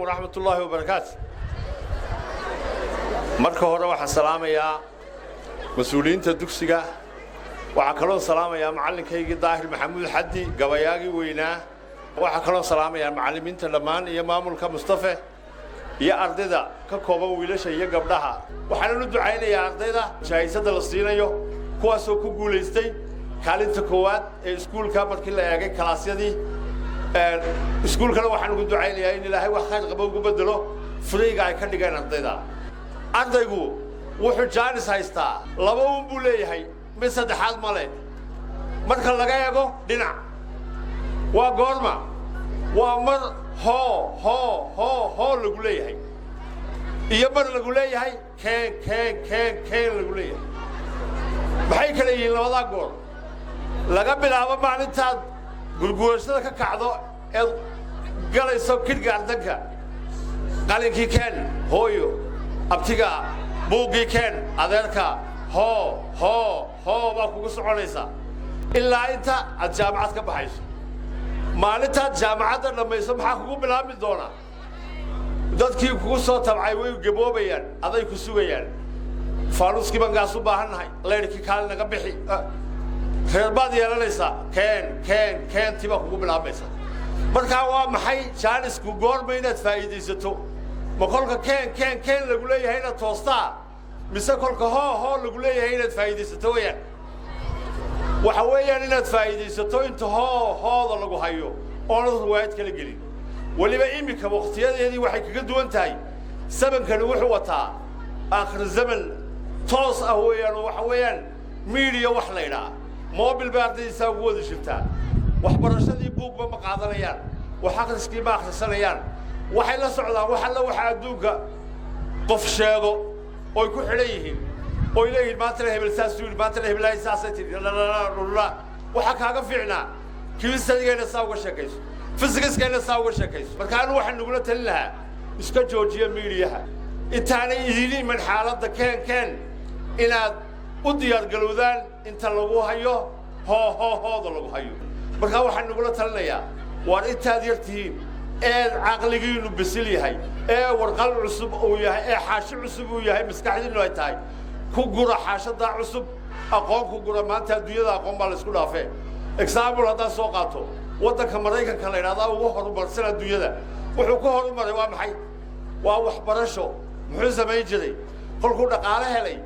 ورحمة الله وبركاته. marka hore waxa salaamaya mas'uuliyiinta dugsiga waxa kaloo salaamaya macallinkayga Daahir Maxamuud Xaddi gabayaagi weynaa waxa kaloo salaamaya macallimiinta dhamaan iyo maamulka Mustafa iyo ardayda ka kooban wiilasha iyo gabdhaha waxaan u ducaynayaa ardayda jaayisada la siinayo kuwaas oo ku guuleystay kaalinta koowaad ee iskuulka markii la eegay kalaasyadii iskuulkana waxaan ugu ducaynayaa in Ilaahay wax khayr qabo ugu bedelo furiga ay ka dhigaan ardayda ardaygu wuxuu jaanis haystaa laba buu leeyahay mid saddexaad male marka laga eego dhinac waa goorma waa mar ho lagu leeyahay iyo mar lagu leeyahay keen lagu leeyahay maxay kala yihiin labada goor laga bilaabo maalintaad gurguurashada ka kacdo ee galayso kidga ardanka qalinkii keen hooyo abtiga buuggii keen adeerka ho baa kugu soconaysa ilaa inta aad jaamacad ka baxayso maalintaad jaamacadda dhammayso maxaa kugu bilaabi doona dadkii kugu soo tabcay way gaboobayaan aday ku sugayaan faanuskii bangaas u baahannahay leerkii kaale naga bixi reer baad yeelanaysaa keen tiba kugu bilaabaysa markaa waa maxay jaanisku goorma inaad faa'iidaysato ma kolka keen lagu leeyahay inaad toostaa mise kolka ho lagu leeyahay inaad faa'iidaysato weeyaan waxa weeyaan inaad faa'iidaysato inta hooda lagu hayo oona riwaayad kala gelin waliba imika waqtiyadeedii waxay kaga duwan tahay sabankani wuxuu wataa aakhir zaman toos ah weeyaan waxa weeyaan media wax la yiraahdo موبيل باردي ساوود شفتها وحبرشدي بوق ما قادنيان وحقرسكي ما خسنيان waxay la socdaan waxa la waxa adduunka qof sheego oo ku xireeyeen oo ilaahay maanta hebel saasuul maanta hebel ay saasati la waxa kaaga fiicnaa kiisadgeena saaw sheekayso fisikiskeena saaw sheekayso marka aan waxa nugula talin lahaa iska joojiya miiriyaha intaanay idin man xaaladda keen inaad u diyaar galowdaan inta lagu hayo hooda lagu hayo marka waxaan nugula talinayaa war intaad yartiin ee aqligiinu bisil yahay ee warqal cusub uu yahay ee xaashi cusub uu yahay maskaxdiinu ay tahay ku gura xaashada cusub aqoon ku gura maanta adduunyada aqoon baa la isku dhaafay example haddaan soo qaato waddanka Mareykanka la yiraahdo ugu horumarsan adduunyada wuxuu ku horumaray waa maxay waa waxbarasho muxuu sameyn jiray kolkuu dhaqaale helay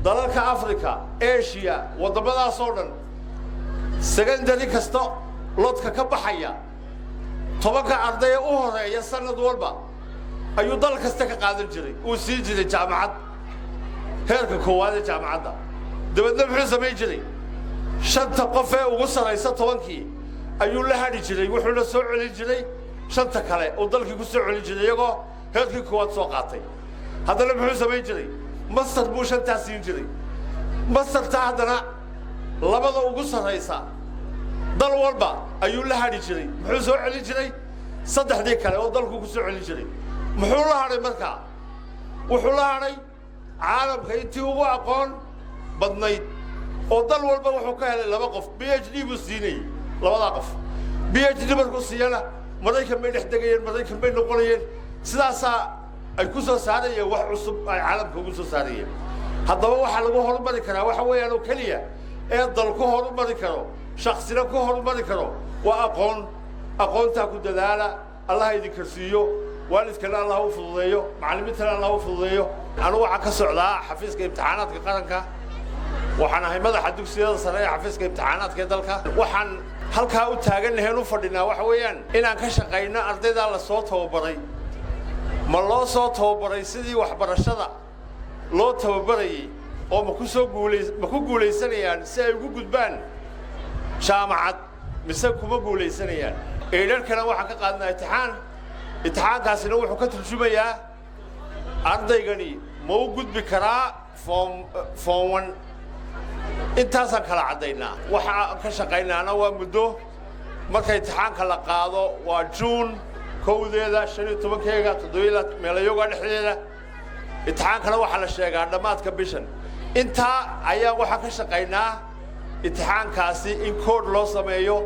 dalalka Afrika Asia wadamadaas oo dhan secondary kasta lodka ka baxaya tobanka arday u horeeya sanad walba ayuu dal kasta ka qaadan jiray uu sii jiray jaamacad heerka koowaad ee jaamacadda dabadna muxuu sameyn jiray shanta qof ee ugu sareysa tobankii ayuu la hadhi jiray wuxuu la soo celin jiray shanta kale oo dalkii ku soo celin jiray iyagoo heerkii koowaad soo qaatay haddana muxuu sameyn jiray master buu shantaas siin jiray masterta haddana labada ugu sareysa dal walba ayuu la hadhi jiray muxuu soo celin jiray saddexdii kale oo dalku ku soo celin jiray muxuu la hadhay markaa wuxuu la hadhay caalamka intii ugu aqoon badnayd oo dal walba wuxuu ka helay laba qof PhD buu siinay labada qof PhD markuu siiyana Mareykan bay dhex degayeen Mareykan bay noqonayeen sidaas ay ku soo saarayeen wax cusub ay caalamka ugu soo saarayeen haddaba waxa lagu horumari karaa waxa weeyaan oo kaliya ee dalku horumari karo shakhsina ku horumari karo waa aqoonta ku dadaala Allah idin karsiiyo waalidkana Allah u fududeeyo macallimiintana Allah u fududeeyo anu waxa ka socdaa xafiiska imtixaanaadka qaranka waxaan ahay madaxa dugsiyada sare ee xafiiska imtixaanaadka dalka waxaan halkaa u taaganahay u fadhinaa waxa weeyaan inaan ka shaqeyno ardayda la soo tababaray ma loo soo tababaray sidii waxbarashada loo tababaray oo ma ku guuleysanayaan si ay ugu gudbaan jaamacad mise kuma guuleysanayaan eedarkana waxa ka qaadnaa imtixaankaasina wuxuu ka turjumayaa ardaygani ma u gudbi karaa form 1 intaasaan kala cadaynaa waxa ka shaqeynaana waa muddo marka imtixaanka la qaado waa June kowdeeda 15keega 7 meelayoga dhexdeeda imtixaankana waxa la sheegaa dhamaadka bishan inta ayaa waxa ka shaqeynaa imtixaankaasi in code loo sameeyo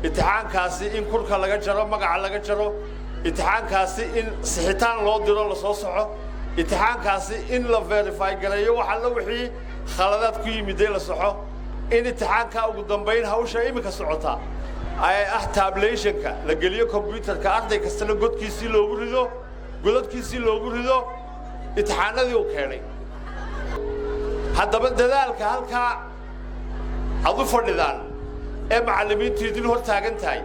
imtixaankaasi in kurka laga jaro magaca laga jaro imtixaankaasi in sixitaan loo diro la soo soco imtixaankaasi in la verify gareeyo waxa la wixii khaladaad ku yimid la soco in imtixaanka ugu dambeyn hawsha imika socota ay tablationka la geliyo computerka arday kasta godkiisii loogu rido godadkiisii loogu rido imtixaanadii uu keenay haddaba dadaalka halka adu fadhidaan ee macallimiintu idin hor taagan tahay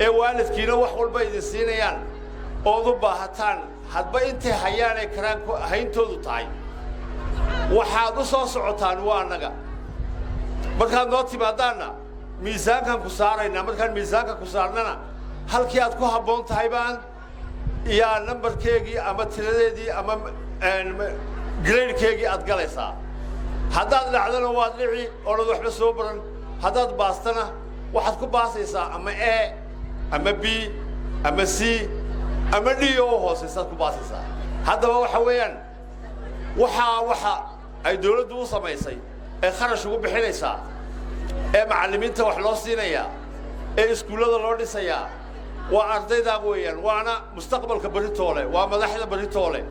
ee waalidkiina wax walba idin siinayaan oo u baahataan hadba intay hayaan ee karaan hayntoodu tahay waxaad u soo socotaan waa anaga markaad noo timaadaana miisaankan ku saaraynaa markaan miisaanka ku saarnana halkii aad ku habboon tahay baan yaa nambarkeegii ama tiradeedii ama gradekeegii aad galaysaa haddaad dhacdana waad dhici oonad waxba soo baran haddaad baastana waxaad ku baasaysaa ama A ama B ama C ama D oo hooseysaad ku baasaysaa haddaba waxa weeyaan waxa ay dawladdu u samaysay ee kharash ugu bixinaysaa ee macallimiinta wax loo siinayaa ee iskuullada loo dhisayaa waa ardayda weeyaan waana mustaqbalka baritoole waa madaxda baritoole